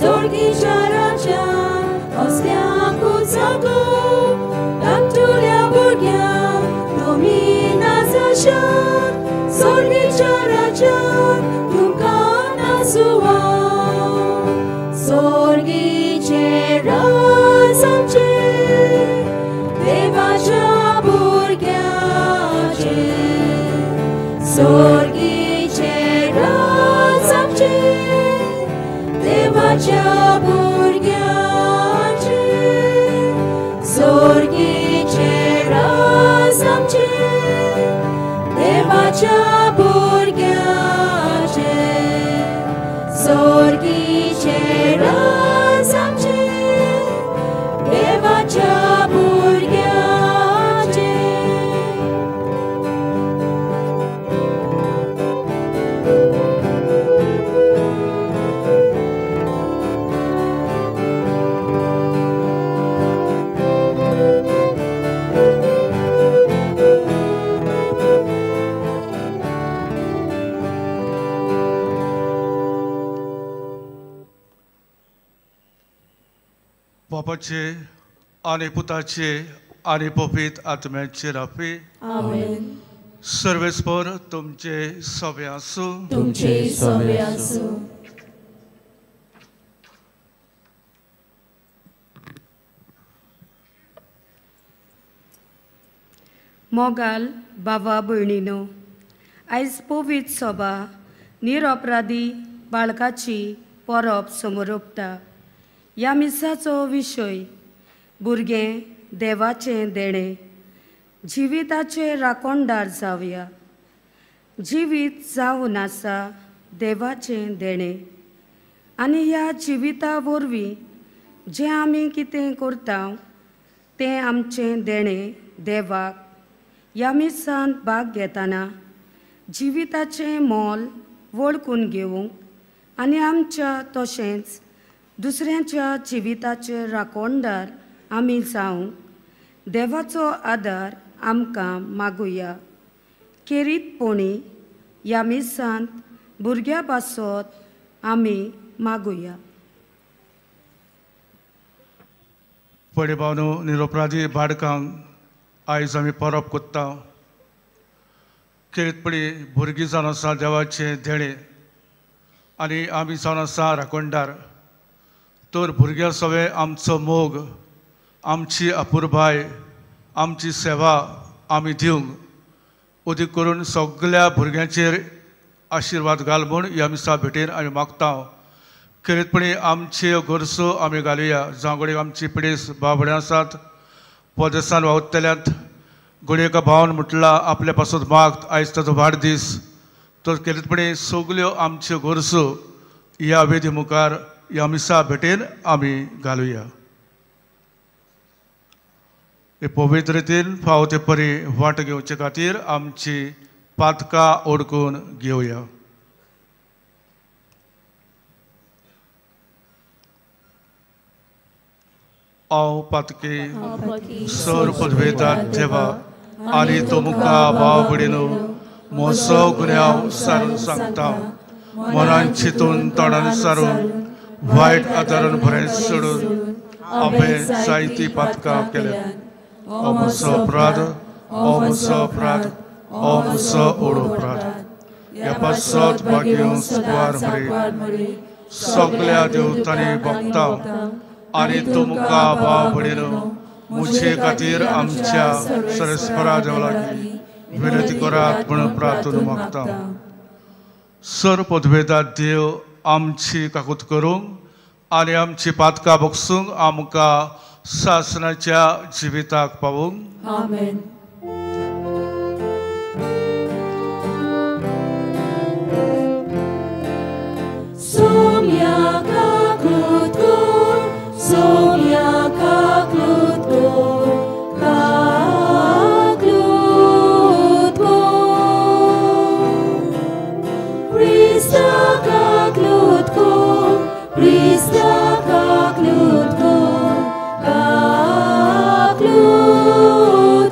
सोर्गीच्या राजा असल्याकूच जागो धाकटुल्या भुरग्यांक तुमी नाचाशात सोर्गीच्या राजा तुमकां नाचुवा सोर्गीचे राज आमचे देवाच्या भुरग्यांचे सोर्गीचे राज आमचे देवाच्या भुरग्यांचे सोर्गीचे राज आमचे देवाच्या भुरग्यांचे सोर्गीचे राज आमचे देवाच्या भुरग्यांचे बापाचे आणि पुताचे आणि पवित आत्म्याचे राफी आमेन सर्वेस्पर तुमचे सभे आसूं तुमचे सभे आसूं मोगाल बाबा भयणीनो आयज पवित सभा निरपराधी बाळकाची परब समोर ओंपता ह्या मिसाचो विशय भुरगें देवाचें देणें जिविताचे राखणदार जावया जिवीत जावन आसा देवाचें देणें आनी ह्या जिविता वरवीं जें आमी कितें करता तें आमचें देणें देवाक ह्या मिसांत भाग घेतना जिविताचें मोल वळखून घेवंक आनी आमच्या तशेंच दुसऱ्यांच्या जिविताचे राखणदार आमी जावंक देवाचो आदार आमकां मागुया केरीतपणी ह्या मिसांत भुरग्या पासत आमी मागुया पडे भावनो निरपराधी बाळकांक आयज आमी परब कोत्ता केरीतपणी भुरगीं जावन आसा देवाचें देणें आनी आमी जावन आसा राखणदार तर भुरग्यां सगळे आमचो मोग आमची आपुरबाय आमची सेवा आमी दिवंक उदीक करून सगळ्या भुरग्यांचेर आशिर्वाद घाल म्हूण ह्या मिसा भेटेन आमी मागता केरीतपणी आमच्यो गरजो आमी घालुया जावं घडये आमची पिडेस भावबड्यां आसात परदेसांत वावुरतल्यांत घडये एका भावान म्हटलां आपल्या पासून मागत आयज ताचो वाडदीस तर केरीतपणी सगल्यो आमच्यो गरजो ह्या वेदी मुखार ह्या मिसा भेटेन आमी घालुया हे पवित्र रितीन फावो ते परी वाट घेवचे खातीर आमची पातकां ओडकून घेवया हांव पातकी सर पदवेतात देवा आनी तुमकां भाव भयणीनो मोसो गुन्यांव सारून सांगता मनान चिंतून तोंडान सारून वायट आदारान बरें सोडून हांवें जायतीं पातकां केल्यात हो म्हजो अपराध हो म्हजो अपराध हो म्हजो ओडो अपराध ह्या पासत भाग्यो सुवार मरे सगळ्या देवतांनी भक्तां आनी तुमकां भाव भयणीनो मुझे खातीर आमच्या सरस्परा देवा लागीं विनंती करात म्हणून प्रार्थना मागता सर पदवेदार देव आमची काकूत करूंक आनी आमची पातकां भोगसूंक आमकां सासणाच्या जिविताक पावूंक आमेन सोम्या काकूत कर सोम्या काकूत कर काकूत कर Krista काकूत कर Krista काकूत कर काकूत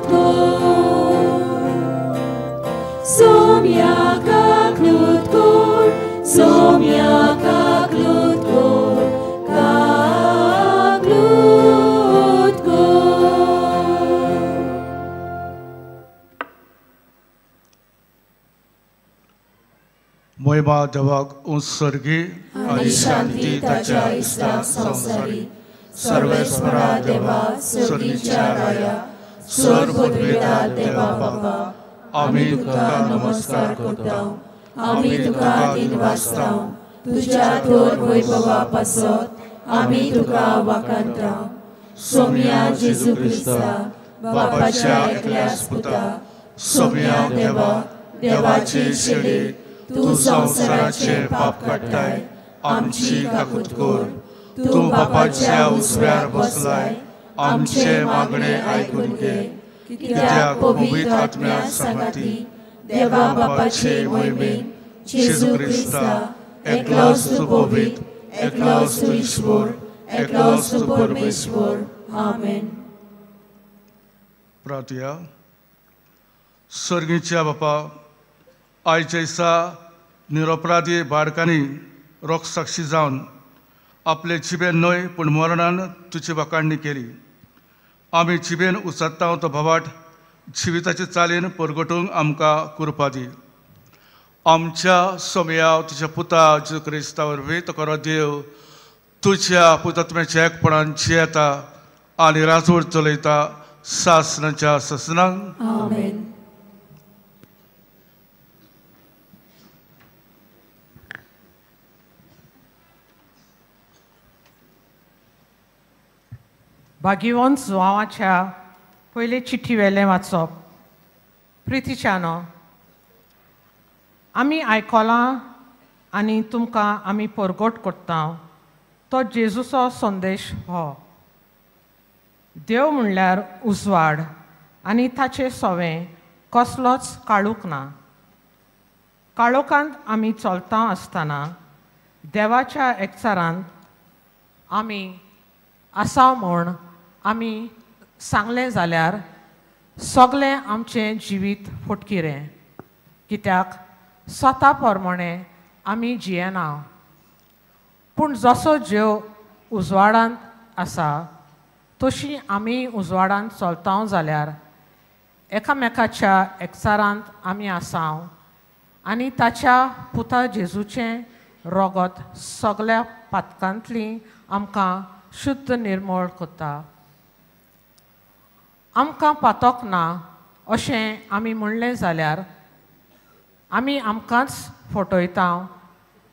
कर महिमा देवाक उत्सर्गी आणि शांती ताच्या इस्ता संसारी सर्वेस्परा देवा सर्गीच्या राया सर पदवीदार देवा बाबा आमी तुका नमस्कार करता आमी तुका दिनवासता तुझ्या थोर वैभवा पासत आमी तुका वाखाणता सोम्या जेजू क्रिस्ता बापाच्या एकल्या पुता सोम्या देवा देवाचे शेडे तू संसाराचे पाप काडटाय आमची काकूत कर तू बापाच्या उजव्यार बसलाय आमचे मागणे आयकून घे कित्याक पवित्र आत्म्या सांगाती देवा बापाचे मोहिमेन जेजू क्रिस्ता एकलोच तू पवित्र एकलोच तू ईश्वर एकलोच तू परमेश्वर आमेन. प्रार्थया. सर्गीच्या बापा आयच्या दिसा निरपराधी बाळकांनी रोगसाक्षी जावन आपले जिबेन न्हय पूण मरणान तुजी वाखाणणी केली. आमी जिबेन उसात्ता तो भवाट जिविताचे चालीन परगटूंक आमकां कृपा दी. आमच्या सोमया तुज्या पुता जेजू क्रिस्ता वरवीं तो खरो देव तुज्या पुतात्म्याच्या एकपणान जियेता आनी राजवट चलयता सासनाच्या ससनांक. आमेन. भाग्यवंत जुआंवाच्या पयले चिठी वेलें वाचप. प्रितीच्यानो आमी आयकलां आनी तुमकां आमी परगट करता तो जेजूचो संदेश हो. देव म्हणल्यार उजवाड आनी ताचें सोवें कसलोच काळोख ना. काळोखांत आमी चलता आसतना देवाच्या एकचारांत आमी आसा म्हूण आमी सांगलें जाल्यार सगलें आमचें जिवीत फुटकिरें. कित्याक स्वता प्रमाणें आमी जियेना. पूण जसो देव उजवाडांत आसा तशी आमी उजवाडांत चलता जाल्यार एकामेकाच्या एकचारांत आमी आसाव आनी ताच्या पुता जेजूचें रोगत सगल्या पातकांतली आमकां शुद्ध निर्मळ करता. आमकां पातोक ना अशें आमी म्हणलें जाल्यार आमी आमकांच फटयता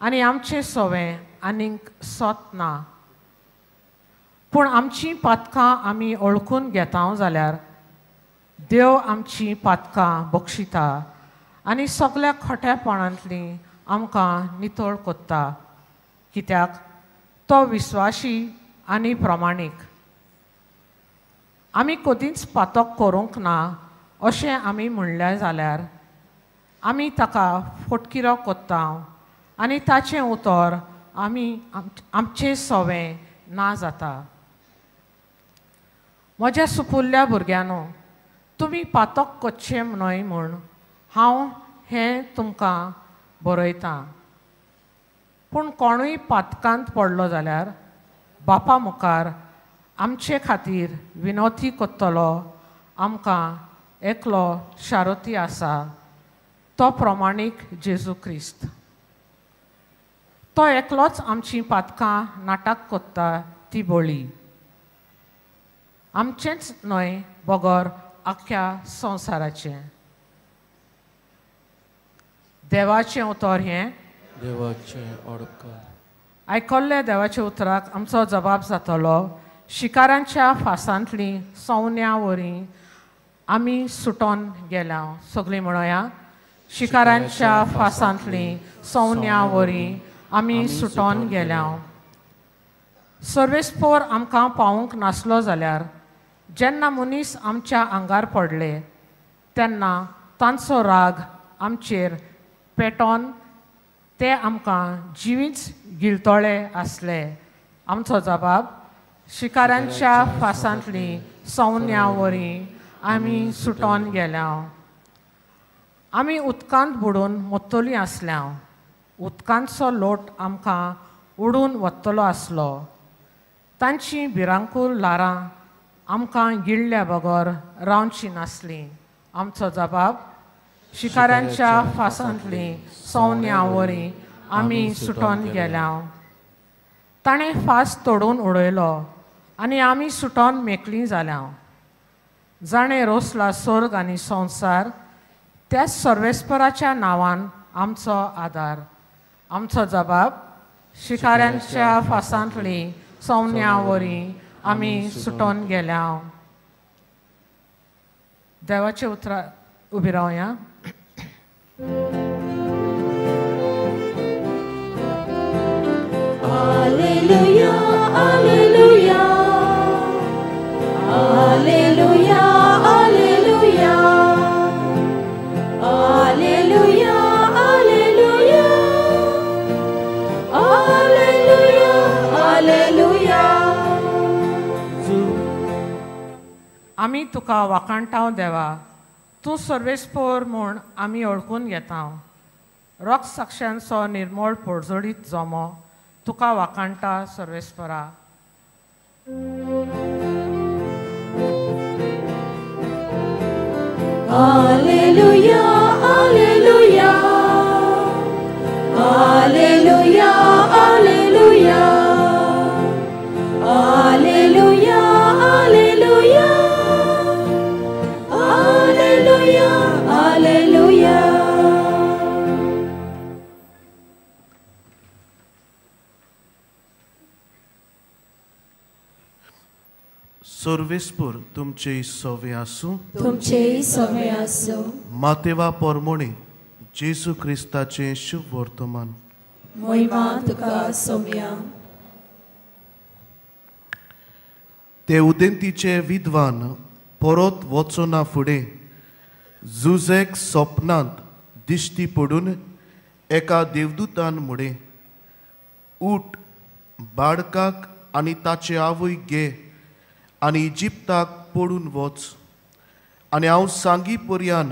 आनी आमचें सोवें आनीक सोत ना. पूण आमचीं पातकां आमी ओळखून घेता जाल्यार देव आमचीं पातकां बक्षिता आनी सगल्या खोटेपणांतली आमकां नितळ कोत्ता. कित्याक तो विस्वाशी आनी प्रमाणीक. आमी कदींच पातक करूंक ना अशें आमी म्हणलें जाल्यार आमी ताका फटकिरो कोत्ता आनी ताचें उतर आमी आमचें सोवें ना जाता. म्हज्या सुपुल्ल्या भुरग्यांनो तुमी पातक कोच्चें न्हय म्हूण हांव हें तुमकां बरयतां. पूण कोणूय पातकांत पडलो जाल्यार बापा मुखार आमचे खातीर विनोती कोत्तलो आमकां एकलो शारोती आसा तो प्रमाणीक जेजू क्रिस्त. तो एकलोच आमचीं पातकां नाटक कोत्ता ती बळी. आमचेंच न्हय बगर आख्या संवसाराचें. देवाचें उतर हें देवाचें ओडकार. आयकल्ल्या देवाच्या उतराक आमचो जबाब जातलो शिकारांच्या फासांतली सवन्यां वरीं आमी सुटोन गेल्या. सगळीं म्हणया शिकारांच्या फासांतली सवन्यां वरीं आमी सुटोन गेल्या. सर्वेस्पोर आमकां पावूंक नासलो जाल्यार जेन्ना मनीस आमच्या आंगार पडले तेन्ना तांचो राग आमचेर पेटोन ते आमकां जिवीच गिळतळे आसले. आमचो जबाब शिकारांच्या फासांतली सवन्यां वरीं आमी सुटोन गेल्या. आमी उदकांत बुडून मत्तलीं आसल्या. उदकांचो लोट आमकां उडून वतलो आसलो. तांचीं भिरांकूळ ल्हारां आमकां गिळ्ळ्या बगर रावची नासलीं. आमचो जबाब शिकाऱ्यांच्या फासांतली सौन्या वरी आमी सुटोन गेल्या. ताणें फास तोडून उडयलो आनी आमी सुटोन मेकळीं जाल्या. जाणें रोसला स्वर्ग आनी संवसार, त्या सर्वेस्पराच्या नांवान आमचो आदार. आमचो जबाब शिकाऱ्यांच्या फासांतली सौन्या वरी आमी सुटोन गेल्या. देवाचे उतरां उबी रावया. Alleluia, alleluia, alleluia, alleluia, alleluia, alleluia, alleluia, alleluia. आमी तुका वाखाणटाव देवा, तूं सर्वेस्पोर म्हूण आमी ओळखून घेता. रोख साक्षांचो निर्मळ पडझडीत जोमो तुका वाखाणटा सर्वेस्परा. Alleluia, alleluia, alleluia, alleluia, alleluia, alleluia, alleluia, alleluia. सर्वेस्पूर तुमचे सवे आसूं. तुमचे सवे आसूं. मातेवा पोरमोणे जेजू क्रिस्ताचे शुभ वर्तमान. महिमा तुका सौम्या. ते उदेंतीचे विद्वान परत वचना फुडें जुजेक स्वप्नांत दिश्टी पडून एका देवदूतान मुडे, उठ, बाळकाक आनी ताचे आवय घे आनी इजिप्ताक पडून वच, आनी हांव सांगी पर्यान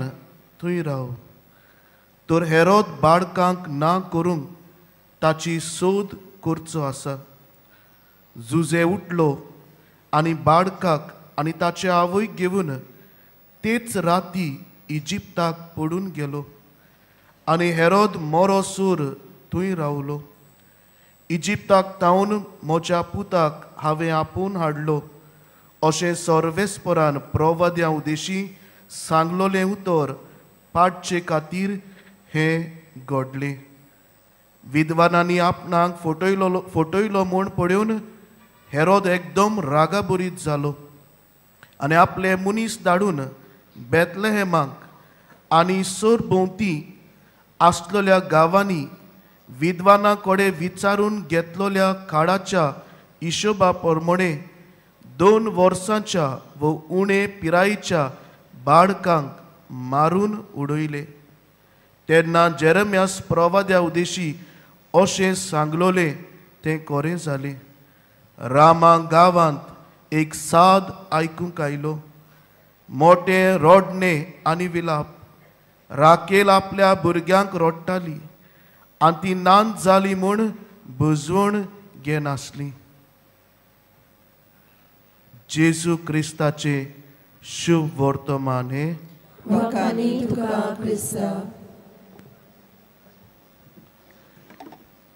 थंय राव. तर हेरोद बाळकांक ना करूंक ताची सोद करचो आसा. जुजे उठलो आनी बाळकाक आनी ताचे आवय घेवन तेच राती इजिप्ताक पडून गेलो. आनी हेरोद मोरो सूर थंय रावलो. इजिप्ताक तावन म्हज्या पुताक हांवें आपोवन हाडलो अशें सर्वेस्परान प्रवाद्या उदेशी सांगलोलें उतर पाडचे खातीर हें घडलें. विद्वानांनी आपणाक फटयलो म्हूण पळोवन हेरोद एकदम रागाबरीत जालो आनी आपले मनीस धाडून बेतलेहेमाक आनी सरभोंवती आसलेल्या गांवांनी विद्वानां कडेन विचारून घेतलेल्या काळाच्या हिशोबा प्रमाणे 2 वर्सांच्या व उणे पिरायेच्या बाळकांक मारून उडयले. तेन्ना जेरेमियास प्रवाद्या उदेशी अशें सांगलोलें तें खरें जालें. रामा गांवांत एक साद आयकूंक आयलो, मोठें रोडणें आनी विलाप. राकेल आपल्या भुरग्यांक रडटाली आनी ती नांद जाली म्हूण बुजवण घेनासली. जेजू क्रिस्ताचे शुभ वर्तमान हे. वखाणी तुका क्रिस्ता.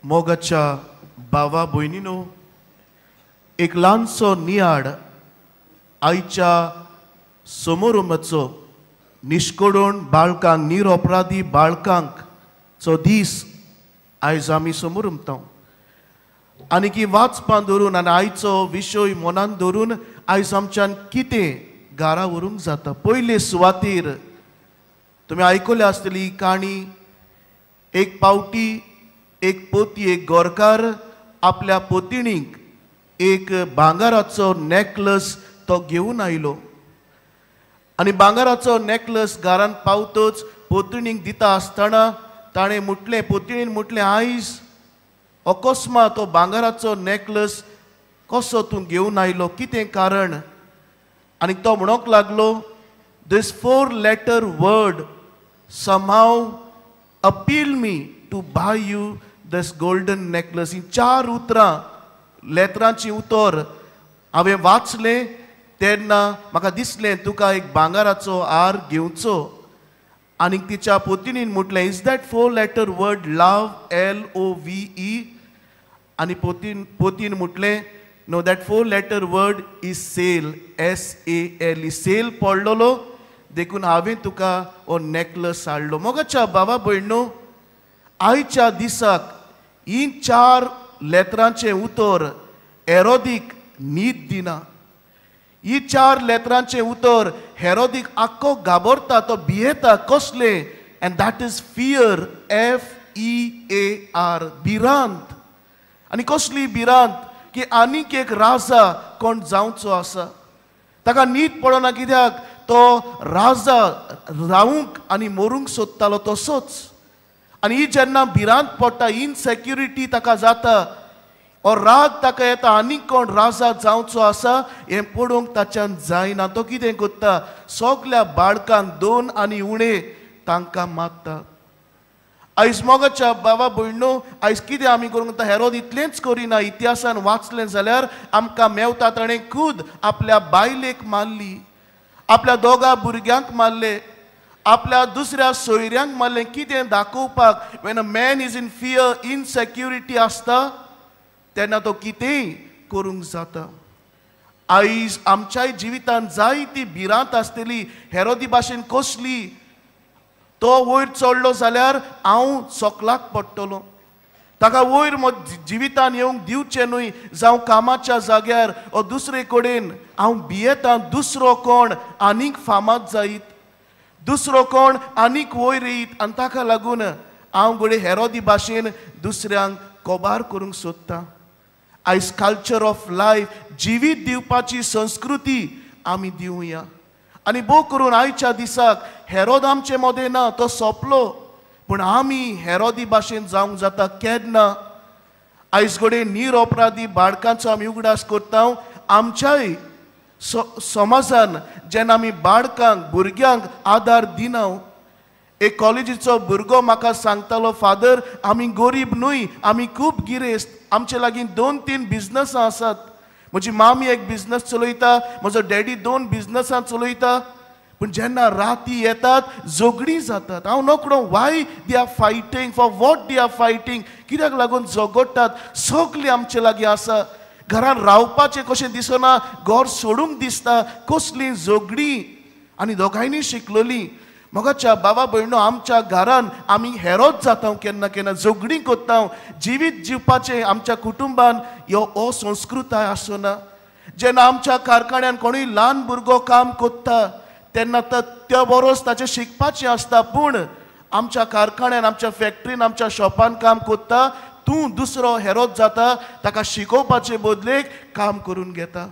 मोगाच्या बावा भयणीनो, एक ल्हानसो नियाड आयच्या समारंभाचो निश्कोडोण बाळकांक, निरपराधी बाळकांक चो दीस आयज आमी समारंभता. आनी की वाचपां धरून आनी आयचो विशय मनान धरून आयज आमच्यान कितें घरा व्हरूंक जाता. पयले सुवातेर तुमी आयकल्या आसतली काणी. एक पावटी एक पोती, एक गोरकार आपल्या पोतिणीक एक भांगाराचो नेकलस तो घेवन आयलो. आनी भांगाराचो नेकलस घरान पावतच पोतिणीक दिता आसतना ताणें म्हटलें, पोतिणीन म्हटलें, आयज अकस्मात तो भांगाराचो नेकलस कसो तूं घेवन आयलो, कितें कारण? आनी तो म्हणोंक लागलो, दिस 4-letter word somehow appeal me to buy you this golden necklace. ही 4 उतरां लेतरांची उतर हांवें वाचलें तेन्ना म्हाका दिसलें तुका एक भांगाराचो हार घेवचो आनी तिच्या पोतिनीन म्हटलें is that 4 letter word love LOVE आनी पोतीन म्हटलें no that 4 letter word is sale SAL sale पडलोलो देखून हांवें तुका हो नेकलस हाडलो. मोगाच्या बाबा भयणो आयच्या दिसाक ही 4 लेतरांचें उतर हेरोदीक न्हीद दिना. ही 4 लेतरांचें उतर हेरोदीक आख्खो गाबोरता, तो भियेता कसले, end that is fear FEAR भिरांत. आनी कसली भिरांत की आनीक एक राजा कोण जावचो आसा. ताका न्हीद पडना कित्याक तो राजा रावूंक आनी मरूंक सोदतालो तसोच. आनी ही जेन्ना भिरांत पडटा, इनसेक्युरिटी ताका जाता, और राग ताका येता आनीक कोण राजा जावचो आसा हें पडोवंक ताच्यान जायना. तो कितें करता, सगल्या बाळकांक 2 आनी उणे तांकां मारता. आयज मोगाच्या बाबा भयणो आयज कितें आमी करूंक जाता, हेरोद इतलेंच करिना. इतिहासान वाचलें जाल्यार आमकां मेवता ताणें खूद आपल्या बायलेक मारली, आपल्या 2 भुरग्यांक मारले, आपल्या दुसऱ्या सोयऱ्यांक मारलें. कितें दाखोवपाक, when a man is in fear, इनसेक्युरिटी आसता तेन्ना तो कितेंय करूंक जाता. आयज आमच्याय जिवितांत जायती भिरांत आसतली. हेरोदी भाशेन कसली, तो वयर चडलो जाल्यार हांव सोकलाक पडटलो, ताका वयर जिवितान येवंक दिवचें न्हय. जावं कामाच्या जाग्यार ओ दुसरे कडेन हांव भियेतां दुसरो कोण आनीक फामाद जायत, दुसरो कोण आनीक वयर येयत, आनी ताका लागून हांव घडये हेरोदी भाशेन दुसऱ्यांक कोबार करूंक सोदतां. आयज कल्चर ऑफ लायफ, जिवीत दिवपाची संस्कृती आमी दिवया. आनी भोव करून आयच्या दिसाक हेरोद आमचे मदें ना, तो सोंपलो, पूण आमी हेरोदी भाशेन जावंक जाता. केन्ना आयज घडये निरअपराधी बाळकांचो आमी उगडास करता. आमच्याय समाजान जेन्ना आमी बाळकांक भुरग्यांक आदार दिना, एक कॉलेजीचो भुरगो म्हाका सांगतालो, फादर आमी गरीब न्हय, आमी खूब गिरेस्त, आमचे लागीं 2-3 बिजनसां आसात. म्हजी मामी एक बिजनस चलयता, म्हजो डॅडी 2 बिजनसां चलयता, पूण जेन्ना राती येतात झगडीं जातात. हांव नकळो Y they are fighting, for what they are fighting, कित्याक लागून झगडटात. सगलीं आमचे लागीं आसा, घरान रावपाचें कशें दिसना, घर सोडूंक दिसता, कसलीं झगडीं. आनी दोगांयनी शिकलोलीं. मोगाच्या बाबा भयणो आमच्या घरान आमी हेरोद जाता, केन्ना केन्ना झगडीं करता. जिवीत जिवपाचें आमच्या कुटुंबान हो संस्कृताय आसना. जेन्ना आमच्या कारखान्यान कोणूय ल्हान भुरगो काम करता तेन्ना त्या बरोच ताचें शिकपाचें आसता, पूण आमच्या कारखान्यान, आमच्या फॅक्टरीन, आमच्या शॉपान काम करता, तूं दुसरो हेरोद जाता, ताका शिकोवपाचे बदलेक काम करून घेता.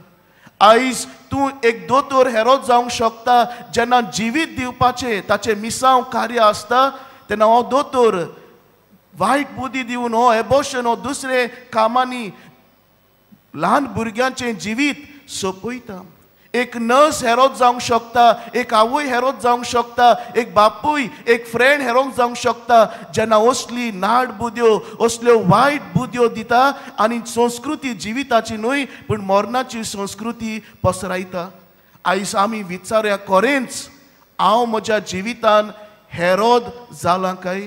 आयज तूं एक दोतोर हेरोद जावंक शकता. जेन्ना जिवीत दिवपाचें ताचें मिसांव कार्य आसता तेन्ना हो दोतोर वायट बुद्धी दिवन हो एबॉर्शन, हो दुसरे कामांनी ल्हान भुरग्यांचें जिवीत सोंपयता. एक नर्स हेरोद जावंक शकता, एक आवय हेरोद जावंक शकता, एक बापूय, एक फ्रेंड हेरोद जावंक शकता. जेन्ना असली नाड बुद्यो, असल्यो वायट बुद्यो दिता आनी संस्कृती जिविताची न्हय पूण मरणाची संस्कृती पसरायता. आयज आमी विचारया, खरेंच हांव म्हज्या जिवितान हेरोद जालां काय?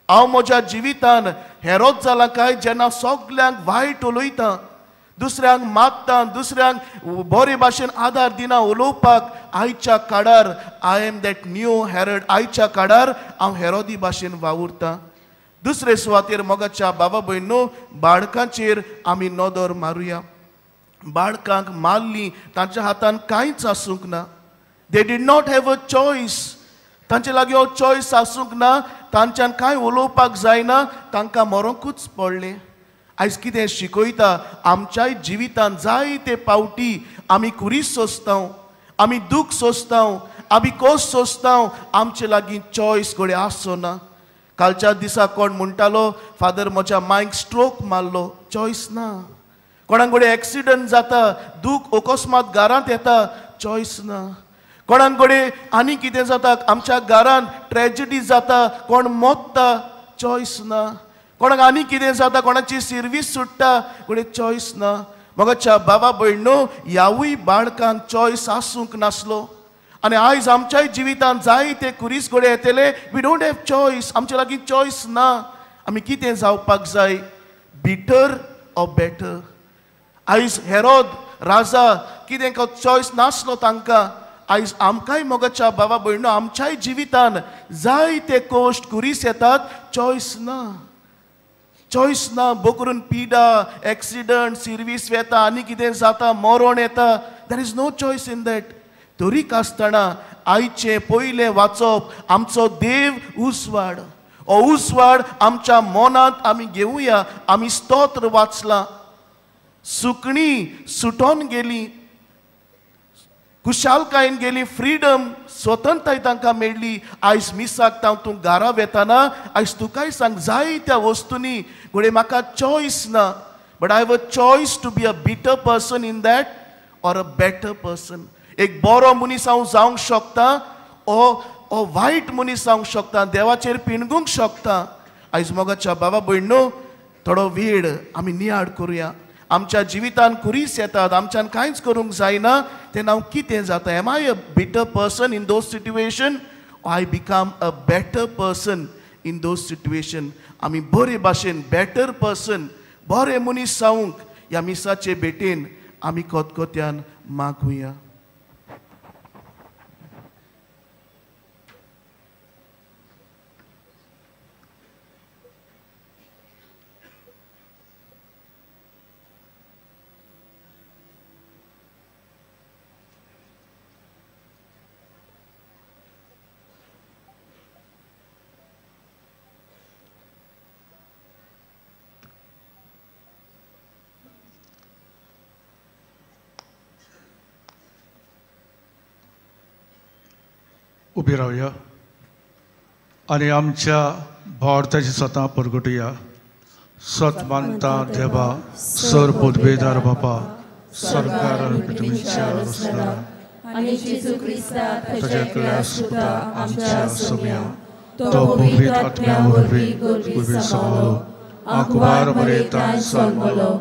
हांव म्हज्या जिवितान हेरोद जालां काय? जेन्ना सगल्यांक वायट उलयता, दुसऱ्यांक मागता, दुसऱ्यांक बरे भाशेन आदार दिना उलोवपाक. आयच्या काळार I am that new Herod. आयच्या काळार हांव हेरोदी भाशेन वावुरतां. दुसरे सुवातेर मोगाच्या बाबा भयणो बाळकांचेर आमी नदर मारुया. बाळकांक मारलीं, तांच्या हातान कांयच आसूंक ना. They did not have a choice. तांचे लागीं हो चॉयस आसूंक ना. तांच्यान कांय उलोवपाक जायना, तांकां मरोंकूच पडलें. आयज कितें शिकयता, आमच्याय जिवितांत जायते पावटी आमी कुरीस सोंसतां, आमी दूख सोंसतां, आमी कोस सोंसतां, आमचे लागीं चॉयस घडये आसना. कालच्या दिसा कोण म्हणटालो, फादर म्हज्या मांयक स्ट्रोक मारलो. चॉयस ना. कोणाक घडये एक्सिडंट जाता, दूख अकस्मात घरांत येता, चॉयस ना. कोणाक घडये आनी कितें जाता, आमच्या घरांत ट्रेजेडी जाता, कोण मोत्ता, चॉयस ना. कोणाक आनी कितें जाता, कोणाची सर्वीस सुट्टा, घडये चॉयस ना. मोगाच्या बाबा भयणो ह्यावूय बाळकांक चॉयस आसूंक नासलो. आनी आयज आमच्याय जिवितांत जायते कुरीस घोडे येतले. We don't have choice. आमचे लागीं चॉयस ना. आमी कितें जावपाक जाय, बिटर ऑर बेटर. आयज हेरोद राजा कितें चॉयस नासलो तांकां. आयज आमकांय मोगाच्या भावा भयणो आमच्याय जिवितान जायते कोश्ट कुरीस येतात. चॉयस ना. चॉयस ना. बो करून पिडा, एक्सिडंट, सिर्वीस वेता, आनी कितें जाता, मरण येता. There is no choice in that. तरीक आसतना आयचे पयलें वाचप आमचो देव उसवाड. हो उसवाड आमच्या मनांत आमी घेवया. आमी स्तोत्र वाचलां. सुकणी सुटोन गेली, कुशालकायेन गेली, फ्रीडम, स्वतंत्रताय तांकां मेळ्ळी. आयज मिसाक तूं घरा वेताना आयज तुकाय सांग जायत्या वस्तूंनी घोडे म्हाका चॉयस ना. But I have a choice to be a bitter person in that or a better person. एक बरो मनीस हांव जावंक शकता, ओ वायट मनीस जावंक शकता, देवाचेर पिणगूंक शकता. आयज मोगाच्या बाबा भयणो थोडो वेळ आमी नियाड करुया. आमच्या जिवितान कुरीस येतात, आमच्यान कांयच करूंक जायना, तेन्ना हांव कितें जाता? M I a bitter person in those situation, I become a better person in those situation. आमी बरे भाशेन बेटर पर्सन, बरे मनीस जावंक ह्या मिसाचे भेटेन आमी कोतकोत्यान मागुया. उबी रावया आनी आमच्या भावार्थाची स्वता परगटुया. सत मानता देवा, सर पोदबेदार बापा, सरकार आनी पृथ्वीच्या रचना आनी जेजू क्रिस्ता ताच्या एकल्या सुता आमच्या सोम्या, तो पवित्र आत्म्या वरवीं उबी सांबाळलो. आंकवार बरयतान जल्मलो,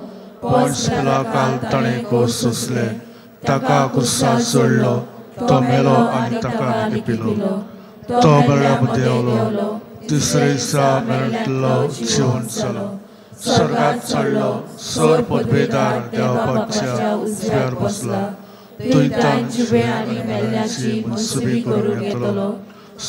पोंच पिलाकाल ताणें कोस सोंसले, ताका क्रुसार सोडलो, तो मेलो आनी ताका लिपिलो. तो बळ्या देंवलो, तिसरे दिसा मेळटलो जिवन जालो. स्वर्गात चडलो, सर पदवेदार देवाच्या उजव्यार बसला. तुयतान जिवे आनी मेल्ल्यांची मनसुबी करून येतलो.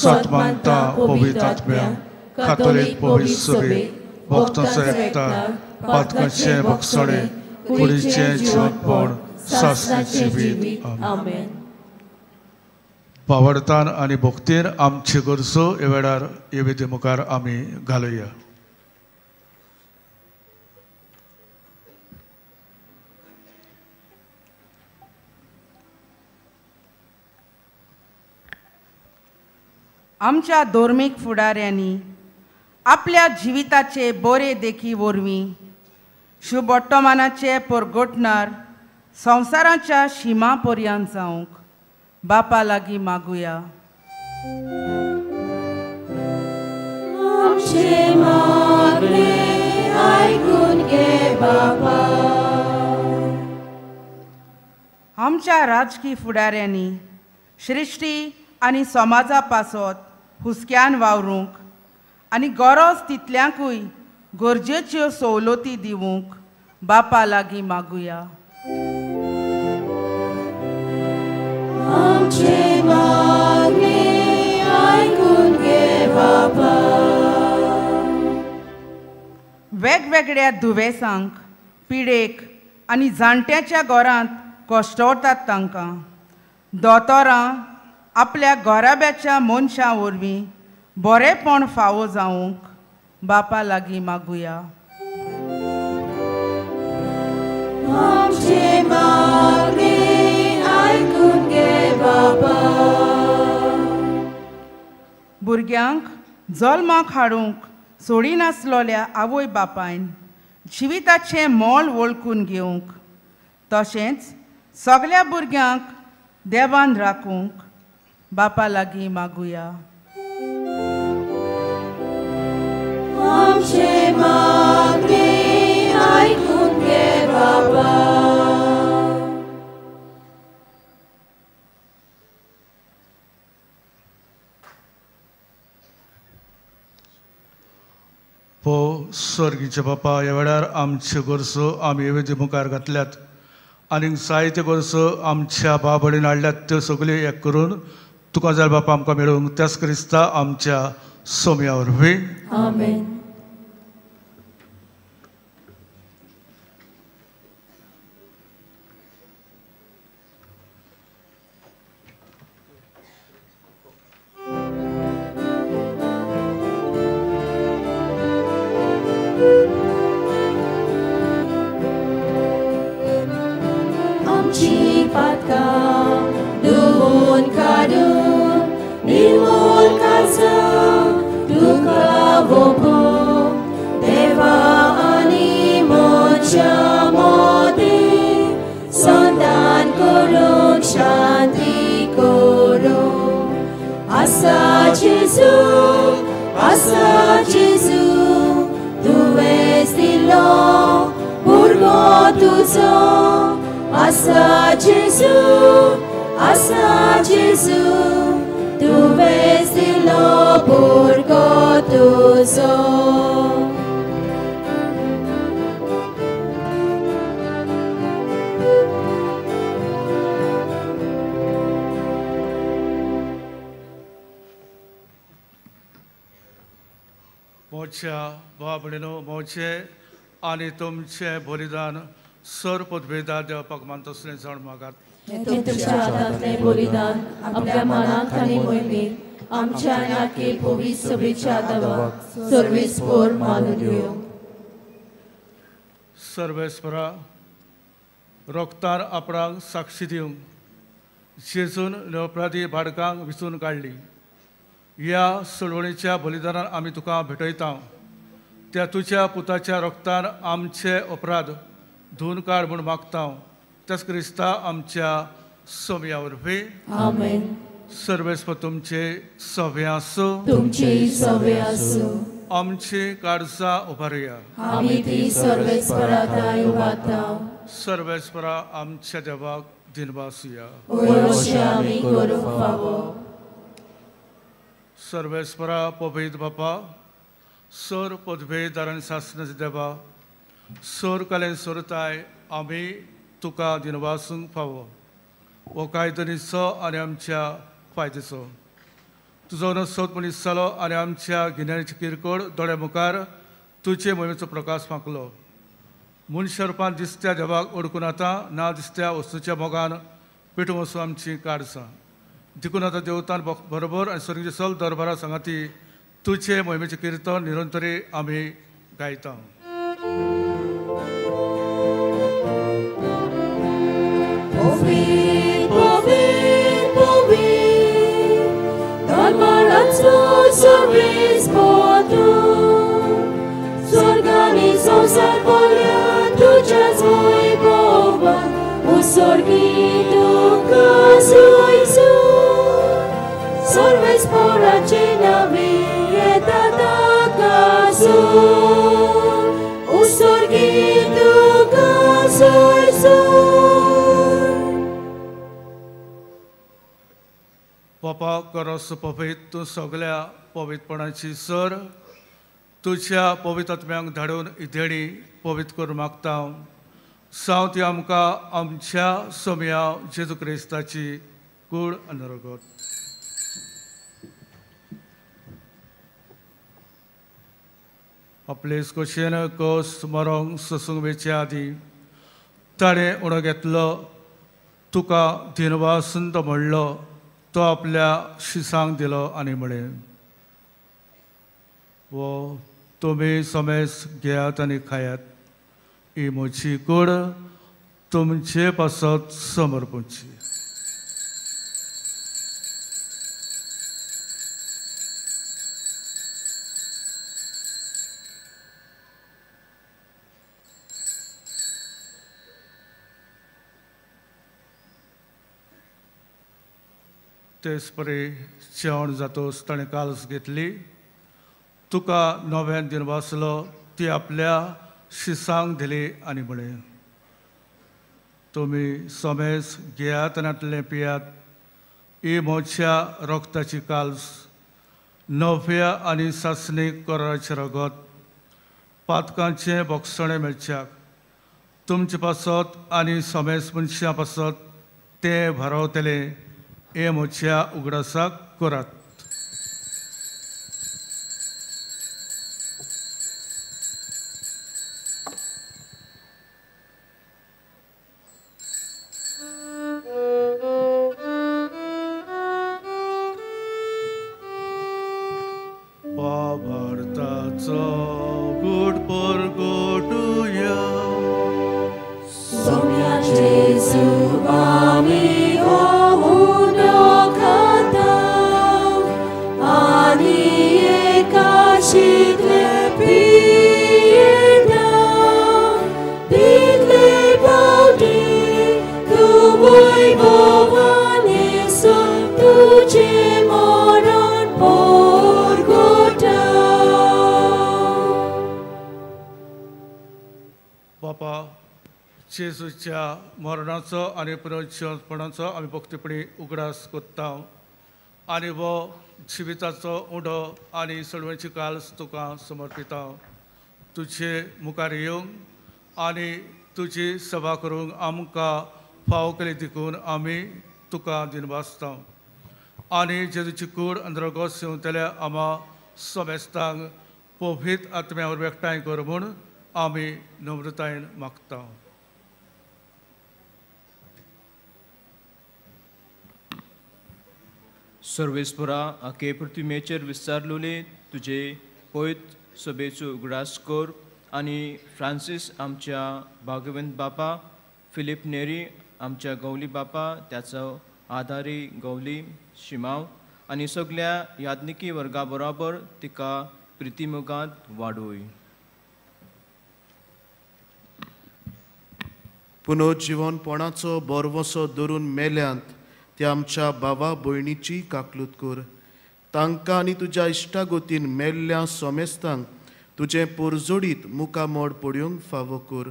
सत मानता पवित्र आत्म्या, कातोलीक पवित्र सभे, भक्तांचो एकठांय, पातकांचे भक्षणे, कुडीचें जिवनपण, सासणाची जीवीत. आमेन. भावार्थान आनी भक्तीन आमचे गरजो ह्या वेळार हे विधी मुखार आमी घालुया. आमच्या धर्मीक फुडाऱ्यांनी आपल्या जिविताचे बरे देखी वरवीं शुभ वर्तमानाचे परगटणार संवसाराच्या शिमा पर्यंत जावंक बापा लागीं मागुया. आमचे मागणे आयकून घे बापा. आमच्या राजकीय फुडाऱ्यांनी सृश्टी आनी समाजा पासत हुस्क्यान वावरूंक आनी गरज तितल्यांकूय गरजेच्यो सवलती दिवंक बापा लागीं मागुया. आमचे मागणे आयकून घे बापा. वेगवेगळ्या दुवेसांक, पिडेक आनी जाणट्याच्या घरांत कश्टवतात तांकां दोतोरां आपल्या घराब्याच्या मनशां वरवीं बरेपण फावो जावंक बापा लागीं मागुया. आमचे मागणे आयकून घे बापा. भुरग्यांक जल्माक हाडूंक सोडिनासलोल्या आवय बापायन जिविताचें मोल वळखून घेवंक तशेंच सगल्या भुरग्यांक देवान राखूंक बापा लागीं मागुया. आमचे मागणे आयकून घे बापा. स्वर्गीचे बापा, ह्या वेळार आमच्यो गरजो आमी वेदी मुखार घातल्यात आनीक जायत्यो गरजो आमच्या बाबडीन हाडल्यात, त्यो सगल्यो एक करून तुका जाय बापा आमकां मेळूंक त्याच क्रिस्ता आमच्या सोम्या वरवीं. आमेन. आमची पातकां धुवून काडून निर्मूल करचो तुका वोगो देवा आनी मोच्या मोदी संतान करूंक शांती करूं. आसा जेजू तुवेंच दिलो भुरगो तुजो. आसा जेजू तुवेंच दिलो भुरगो तुजो. मोच्या बाबडीनो मोचे आनी तुमचे बलिदान सर पदवेदार देवपाक मानतसलें जाण मागात. तुमच्या हातांतलें बलिदान आपल्या मनांत आनी मोहिमेंत आमच्या नाके पवित्र सभेच्या देवाक सर्वेस्पर मानून घेवंक. सर्वेस्परा रोगतान आपणाक साक्षी दिवंक जेजून निरपराधी भाडकांक विचून काडली. ह्या सोडवणीच्या बलिदानान आमी तुका भेटयता. त्या तुज्या पुताच्या रोगतान आमचे अपराध धुवन काड म्हूण मागता. त्याच क्रिस्ता आमच्या सोम्या वरवीं. आमेन. सर्वेस्पर तुमचे सवे आसूं. तुमची सवे आसूं. आमची काळजां उबारया. आमी ती सर्वेस्पराताय उबारता. सर्वेस्परा आमच्या देवाक दिनवासुया. अशें आमी करूंक फावो. सर्वेस्परा पवित्र बापा, सर पदवेदारांनी शासनाचे देवा, सर कलेन सोरताय आमी तुका दिनवासूंक फावो. हो कायदनीचो आनी आमच्या फायद्याचो तुजो नसोत मनीस जालो आनी आमच्या गिन्याची किरकोळ दोळ्या मुखार तुजे मोहिमेचो प्रकाश फांकलो. मनशा रुपान दिसत्या देवाक ओडकून आतां ना दिसत्या वस्तूच्या मोगान पेटून वचूं आमची काडसां. देखून आतां देवतान बरोबर आनी स्वर्गीय सल दरबारा सांगाती तुजे मोहिमेचें किर्तन निरंतरी आमी गायता. Dharmaracho सर्वेस्पर स्वर्गानी संसार बोल्या तुझ्याच वैभवान उसर्गी तुका सोयसो. सर्वेस्पराचे नावे येता ताकासो. उसर्गी तुका सोयसो. बापा करस पवित्र तूं सगळ्या पवित्रपणाची सर तुज्या पवित्र आत्म्यांक धाडून इदेणी पवित्र करूं मागता. साव ती आमकां आमच्या सोम्या जेजू क्रिस्ताची कूड आनी रगत. आपले कशेन कस मरोंक सोसूंक वेचे आदी ताणें उणो घेतलो. तुका दिनवासून तो म्हणलो. तो आपल्या शिसांक दिलो आनी म्हळें, वो तुमी समेस घेयात आनी खायात. ही म्हजी कूड तुमचे पासत समर्पूंची. तेच परी जेवण जातोच ताणें काल्स घेतली. तुका नव्यान दिनवासलो ती आपल्या शिसांक दिली आनी म्हळें, तुमी समेस घेयात आनी आतलें पियात. ही म्हज्या रोगताची काल्स नव्या आनी सासणीक कराराचें रगत पातकांचे बोगसणे मेळच्याक तुमचे पासत आनी सोमेस मनशां पासत ते भरवतले हे म्हज्या उगडासाक करात. भारताचो गोड परगोटुया Somia Jesu ami hohun खाता ani ekashit lepida bidle baudi tumoi bhavane so tujhe moran porgota. बापा जेजूच्या मरणाचो आनी पुनरुज्जीवनपणाचो आमी भक्तीपणी उगडास कोत्ता आनी वो जिविताचो उडो आनी सडवणची काल तुका समर्पिता. तुजे मुखार येवंक आनी तुजी सभा करूंक आमकां फाव केली देखून आमी तुका दिनवासता आनी जेजूची कूड अंदरगोस येवतल्या आमा सोमेस्तांक पवित्र आत्म्यावर एकठांय कर म्हूण आमी नम्रतायेन मागता. सर्वेस्परा आखे पृथ्वीमेचेर विस्तारलोले तुजे पयत सभेचो उगडास कर आनी फ्रांसीस आमच्या भागवंत बापा, फिलीप नेरी आमच्या गवली बापा, त्याचो आदारी गवली शिमाव आनी सगळ्या याज्ञिकी वर्गा बरोबर तिका प्रितीमोगांत वाडोय. पुनरुज्जीवनपणाचो बोरवोसो धरून मेल्यांत त्या आमच्या भावा भयणीची काकलूत कर. तांकां आनी तुज्या इश्टागोतीन मेल्ल्या सोमेस्तांक तुजें पुरजोडीत मुखामोड पडूंक फावो कर.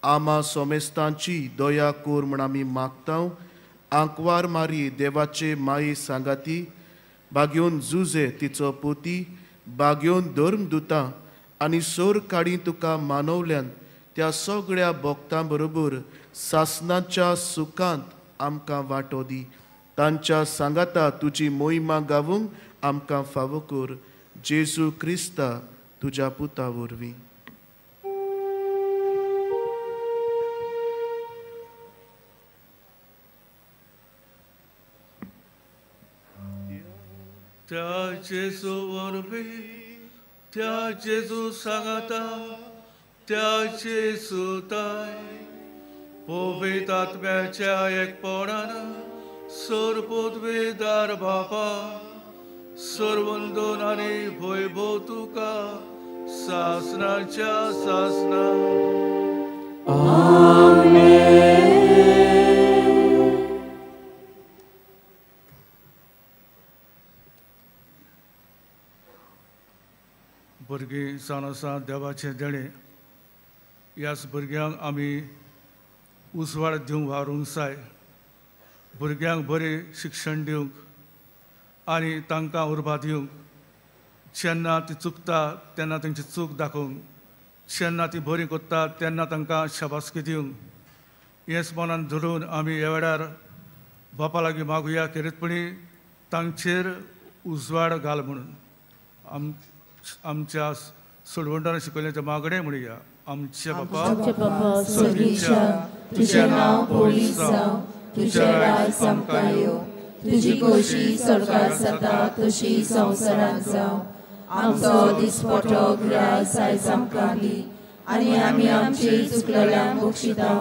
आमा सोमेस्तांची दया कर म्हण आमी मागता. आंकवार मारी देवाचे माये सांगाती, बागेवन जुजे तिचो पोती, बागेवन धर्मदुतां आनी सोर काडी तुका मानवल्यान त्या सगळ्या भक्तां बरोबर सासणाच्या सुखांत आमकां वांटो दी. तांच्या सांगाता तुजी मोहिमा गावूंक आमकां फावो कर. जेजू क्रिस्ता तुज्या पुता वरवीं. त्या जेजू वरवीं, त्या जेजू सांगाता, त्या जेजू ताय पवित्र आत्म्याच्या एकपणान सोर पदवीदार बापा सर्वंदोन आनी वैभव तुका सासणाच्या सासना भुरगीं जावन आसा देवाचे देणे. ह्याच भुरग्यांक आमी उजवाड दिवंक वारूंक जाय. भुरग्यांक बरें शिक्षण दिवंक आनी तांकां उर्बा दिवंक. जेन्ना ती चुकता तेन्ना तांची चूक दाखोवंक, जेन्ना ती बरीं करता तेन्ना तांकां शाबासकी दिवंक. हेंच मनान धरून आमी ह्या वेळार बापा लागीं मागुया खेरीतपणी तांचेर उजवाड घाल म्हणून. आमच्या सोडवंडान शिकयलें तें मागणें म्हणुया. आमचे बापा स्वर्गीच्या तुझें नांव पवित्र जावं, तुजें राज आमकां येवं, तुजी खोशी स्वर्गार जाता तशी संवसारांत जावं. आमचो दिसपटो ग्रास आयज आमकां दी आनी आमी आमची चुकलेल्यांक बक्षिता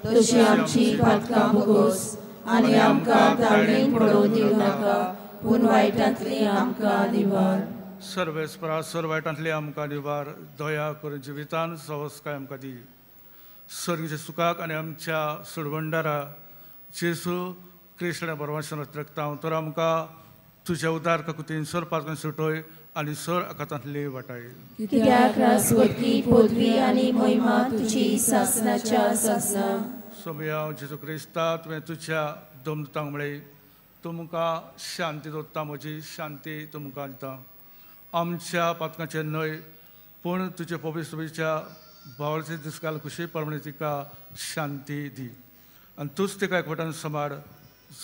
तशी आमची पातकां भोगोस आनी आमकां ताळणेन पडोवन दिवं नाका, पूण वायटांतली आमकां निवार. सर्वेस्परा सर्वायटांतले आमकां निवार. दया करून जिवितान सवस्काय आमकां दी. सर्गीच्या सुखाक आनी आमच्या सोडवंडारा जेजू क्रिस्ताच्या बरवाशान रगता तर आमकां तुज्या उदार काकुतीन सर पातकान सुटोय आनी सर आकांतांतली वाटाय. कित्याक राजवटकी पदवी आनी महिमा तुजी सासणाच्या सासना. सोमया जेजू क्रिस्ता तुवें तुज्या दोमतांक म्हळें तुमकां शांती दोत्ता, म्हजी शांती तुमकां दिता. आमच्या पातकांचे न्हय पूण तुजे पवित्रच्या भावाचे दिसकाल खुशी प्रमाणे तिका शांती दी आनी तूच तिका एकवटान सांबाळ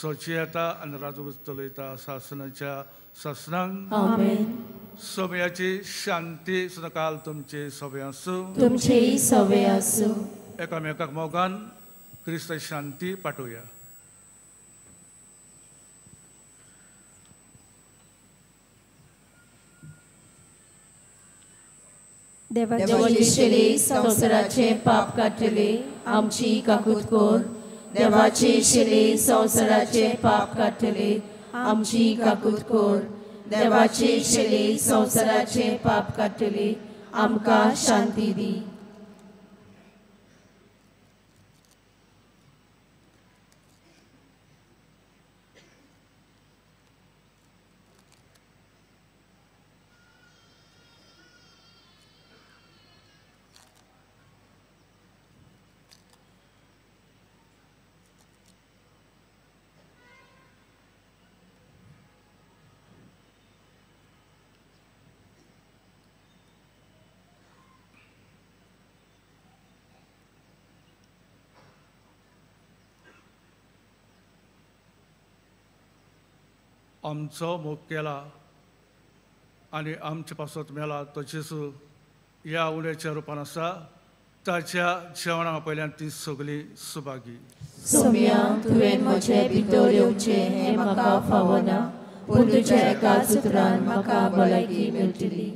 सोची येता आनी राजू चलयता शासनाच्या शासनांक आमेन. सोमयाची शांती सदांकाल तुमचे सभे आसूं. तुमचेही सवे आसूं. एकामेकाक मोगान क्रिस्त शांती पाठवया. देवाचे संवसाराचे पाप काडटले आमची काकूट कोर. देवाचे शिले संवसाराचे पाप काडटले आमची काकूट कोर. देवाचे शिले संवसाराचे पाप काडटले आमकां शांती दी. आमचो मोग केला आनी आमचे पासत मेला तो जेसू ह्या उण्याच्या रुपान आसा. ताच्या जेवणा पयल्यान ती सगळी सुभागी. सोम्या तुवें म्हजे भितर येवचें हें म्हाका फावना पूण तुज्या एकाच उतरान म्हाका भलायकी मेळटली.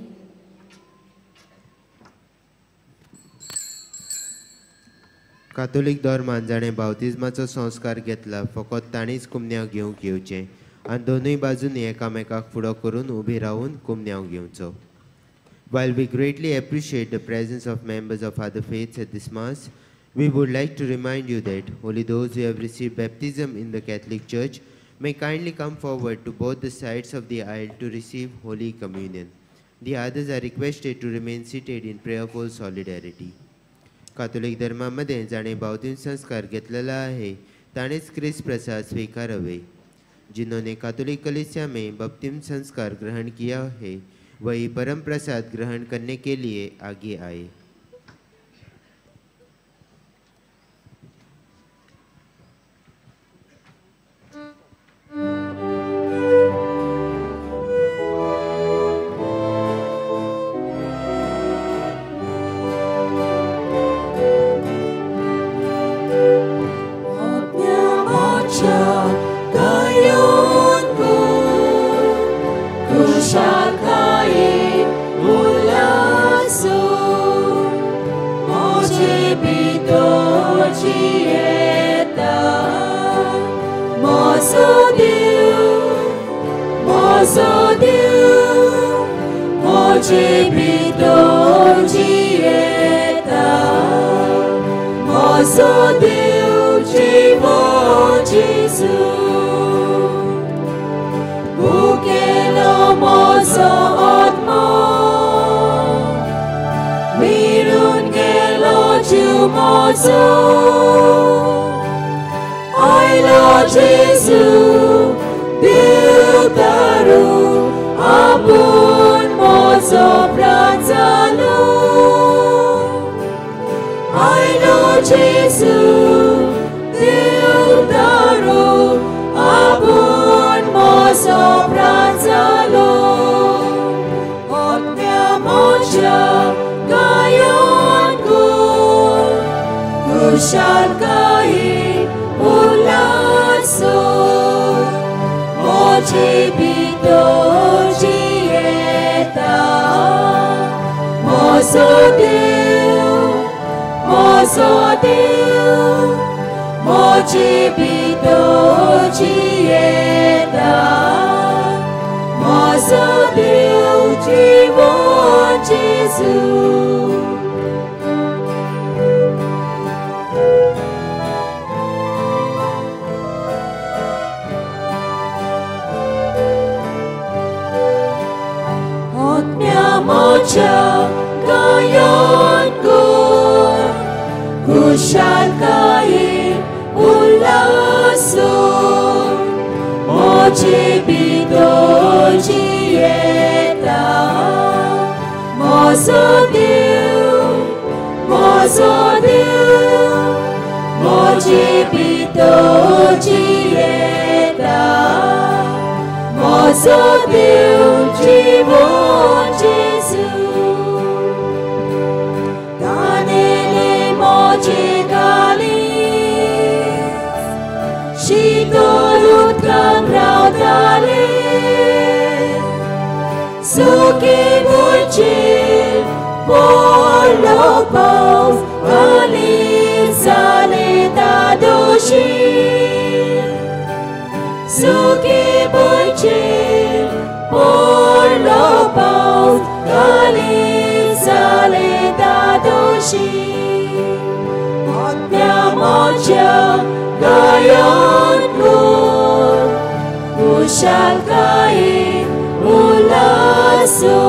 कातोलीक धर्मान जाणें बावतिजमाचो संस्कार घेतला फकत ताणीच कुमन्याव घेवंक येवचें आनी दोनूय बाजूंनी एकामेकाक फुडो करून उबी रावन कुमन्याव घेवचो. While we greatly appreciate the presence of members of other faiths at this Mass, we would like to remind you that only those who have received baptism in the Catholic Church may kindly come forward to both the sides of the aisle to receive Holy Communion. The others are requested to remain seated in prayerful solidarity. कातोलिक धर्मामध्ये जाणे बावतीम संस्कार घेतलेला आहे ताणेच क्रिस्त प्रसाद स्वीकारावे. जिन्होंने कातोलिक कलीसिया में बपतिस्म संस्कार ग्रहण किया है वही परम प्रसाद ग्रहण करने के लिए आगे आए. Mozo Deus, moji bito jieta. Mozo Deus, jivon Jesus. Danele moji galis, shitorut kamraudale. Suki bucil, polo paus, galis saleta doshir. Suki bucil, polo paus, galis saleta doshir. Otnya moja gayon kur, ushal kain ulasur.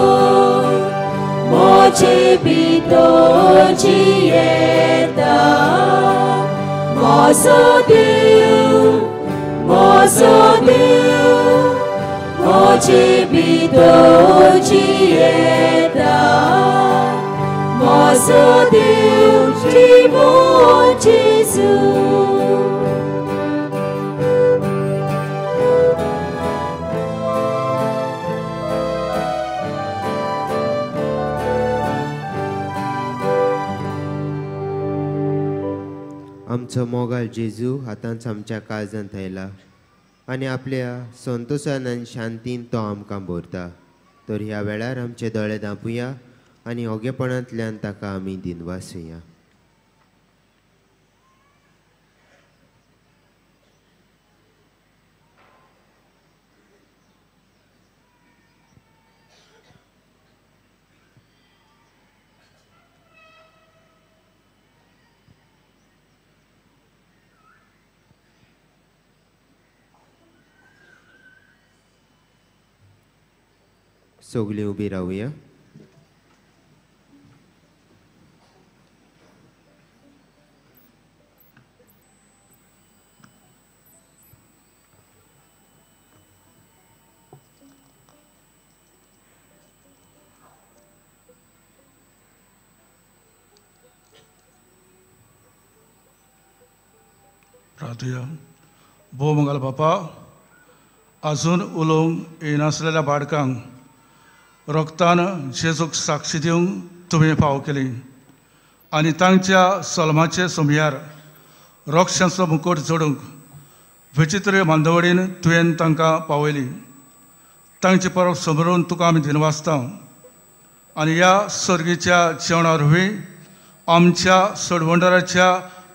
Moji bito jieta. Mozo Deus, mozo Deus, moji bito jieta. Mozo Deus, jivon Jesus. आमचो मोगाल जेजू हातांच आमच्या काळजांत थयला आनी आपल्या संतोशान आनी शांतीन तो आमकां भरता. तर ह्या वेळार आमचे दोळे धांपुया आनी ओगेपणांतल्यान ताका आमी दिनवासुया. सगळीं उबी रावया. प्रार्थया. भोवमंगल बापा, अजून उलोवंक येनासलेल्या बाळकांक रोगतान जेजूक साक्षी दिवंक तुवें फाव केली आनी तांच्या सल्माचे सोमयार रोक्षांचो मुकोट जोडूंक विचित्र बांदवडीन तुवें तांकां पावयली. तांचे परब समरून तुका आमी दिनवासता आनी ह्या सर्गीच्या जेवणा रुवी आमच्या सडवंडराच्या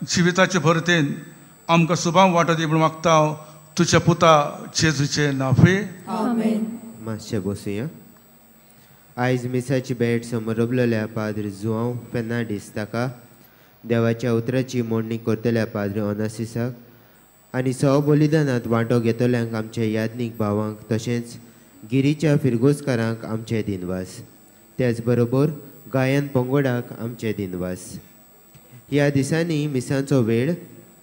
जिविताचे भरतेन आमकां सुभां वांटो दी म्हूण मागता तुज्या पुता जेजूचे नांवे. आमेन. मातशें बसुया. आयज मिसाची भेट समोर उबलेल्या पाद्र जुआंव फेर्नांडीस ताका देवाच्या उतराची मोडणी करतल्या पाद्र ओनासिसाक आनी सव बलिदानांत वांटो घेतल्यांक आमचे यादनीक भावांक तशेंच गिरीच्या फिरगोसकारांक आमचे दिनवास. त्याच बरोबर गायन पंगडाक आमचे दिनवास. ह्या दिसांनी मिसांचो वेळ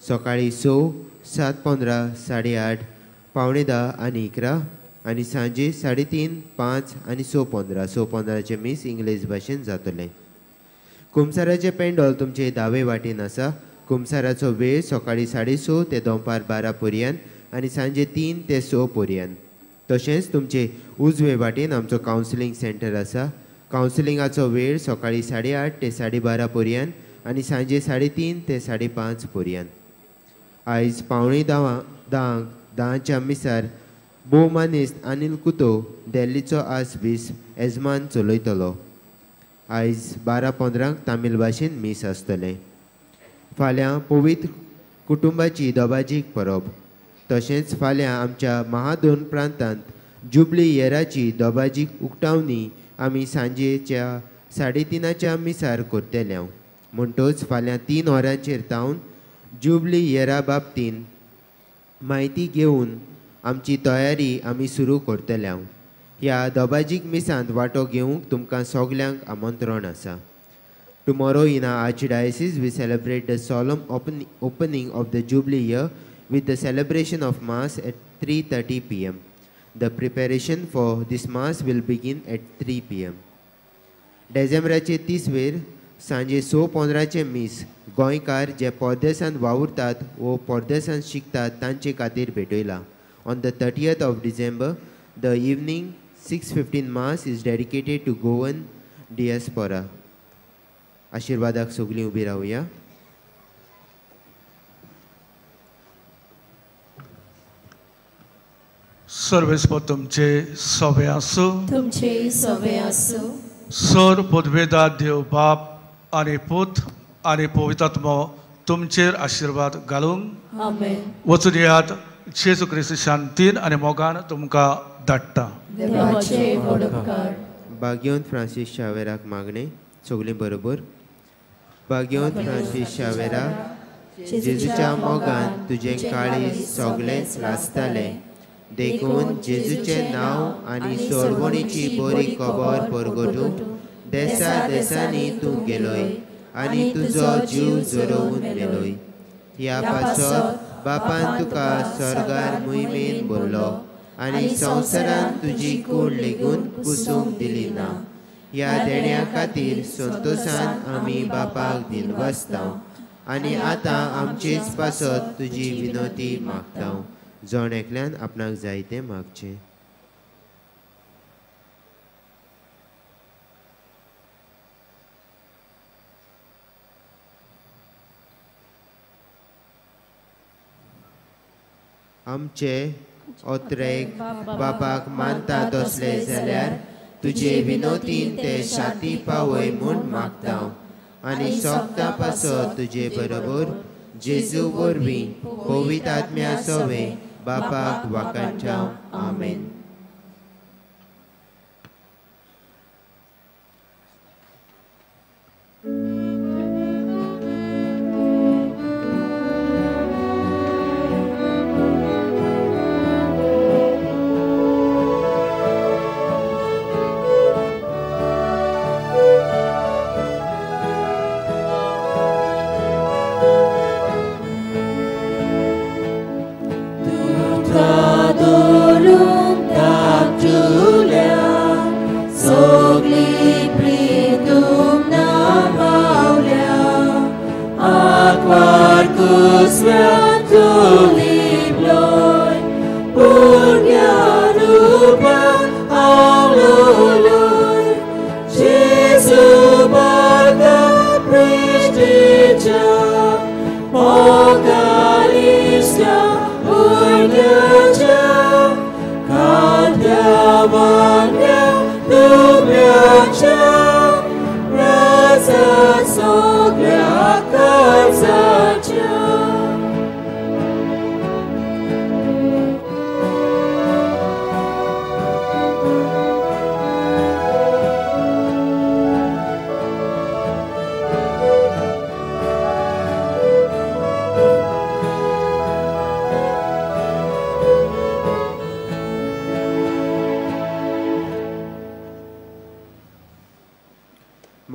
सकाळीं 6, 7:15, 8:30, 9:45 आनी 11 आनी सांजे 3:30, 5 आनी 6:15. 6:15चे मीस इंग्लीश भाशेन जातले. कुमसाराचे पेंडॉल तुमचे दावे वाटेन आसा. कुमसाराचो वेळ सकाळीं 6:30 ते दनपार 12 पर्यंत आनी सांजे 3 ते 6 पर्यंत. तशेंच तुमचे उजवे वाटेन आमचो कावन्सिलींग सेंटर आसा. कावन्सिलिंगाचो वेळ सकाळीं 8:30 ते 12:30 पर्यंत आनी सांजे 3:30 ते 5:30 पर्यंत. आयज 9:10च्या मिसार भोवमानिस्त अनिल कुतो दिल्लीचो आसबीस येजमान चलयतलो. आयज 12:15 तामील भाशेन मीस आसतले. फाल्यां पवित्र कुटुंबाची दोबाजीक परब. तशेंच फाल्यां आमच्या महादोन प्रांतांत जुबली येराची दोबाजीक उक्तावणी आमी सांजेच्या 3:30च्या मिसार करतले. म्हणटच फाल्यां 3 वरांचेर तावन जुबली येरा बाबतीन म्हायती घेवन आमची तयारी आमी सुरू करतले. ह्या दोबाजीक मिसांत वांटो घेवंक तुमकां सगल्यांक आमंत्रण आसा. Tomorrow in our Archdiocese we celebrate the solemn opening of the Jubilee year with the celebration of Mass at 3:30 p.m. The preparation for this Mass will begin at 3 p.m. डिसेंबराचे 30 वेर सांजे 6:15 मीस गोंयकार जे परदेसांत वावुरतात वो परदेसांत शिकतात तांचे खातीर भेटयला. On the 30th of December, the evening 6:15 mass is dedicated to Goan diaspora. आशीर्वादाक सगळीं उबी रावया. सर्वेस्पर तुमचे सवे आसूं. तुमचे सवे आसूं. सर पदवेदार देव बाप आनी पूत आनी पवित्रात्मो तुमचेर आशीर्वाद घालूंक आमेन. वचून येयात. जेजू क्रिस्त शांतीन आनी मोगान तुमकां धाडटा. देवाचे व्हड उपकार. भाग्यवंत फ्रांसीस शावेराक मागणे सगळीं बरोबर. भाग्यवंत फ्रांसीस शावेरा, जेजूच्या मोगान तुजें काळीज सगळेंच लासतालें. देखून जेजूचें नांव आनी सोडवणेची बरी खबर परगटून देसा देसांनी तूं गेलोय आनी तुजो जीव जोडोवन मेलोय. ह्या पासत बापान तुका स्वर्गार मोहिमेन भरलो आनी संवसारान तुजी कूड लेगून कुसूंक दिली ना. ह्या देण्या खातीर संतोशान आमी बापाक दिनवासता आनी आतां आमचेच पासत तुजी विनोती मागता. जण एकल्यान आपणाक जाय तें मागचें. आमचे ओत्रेक बापाक मानता तसले जाल्यार तुजे विनोतीन ते शाती पावय म्हूण मागता आनी सोगता पासत तुजे बरोबर जेजू वरवीं पवित्र आत्म्या सवे बापाक वाकांचाव. आमेन.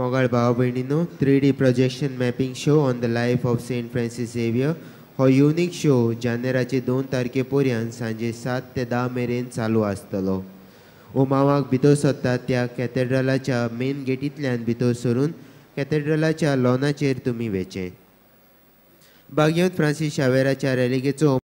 मोगाळ भाव भयणीनो, 3D projection mapping show on the life of Saint Francis Xavier हो युनिक शो जानेराचे 2 तारखे पर्यंत सांजे 7 ते 10 मेरेन चालू आसतलो. उमावाक भितर सरतात त्या कॅथेड्रलाच्या मेन गेटींतल्यान भितर सरून कॅथेड्रलाच्या लॉनाचेर तुमी वेचे. भाग्यवंत फ्रांसीस शावेराच्या रॅलिगेचो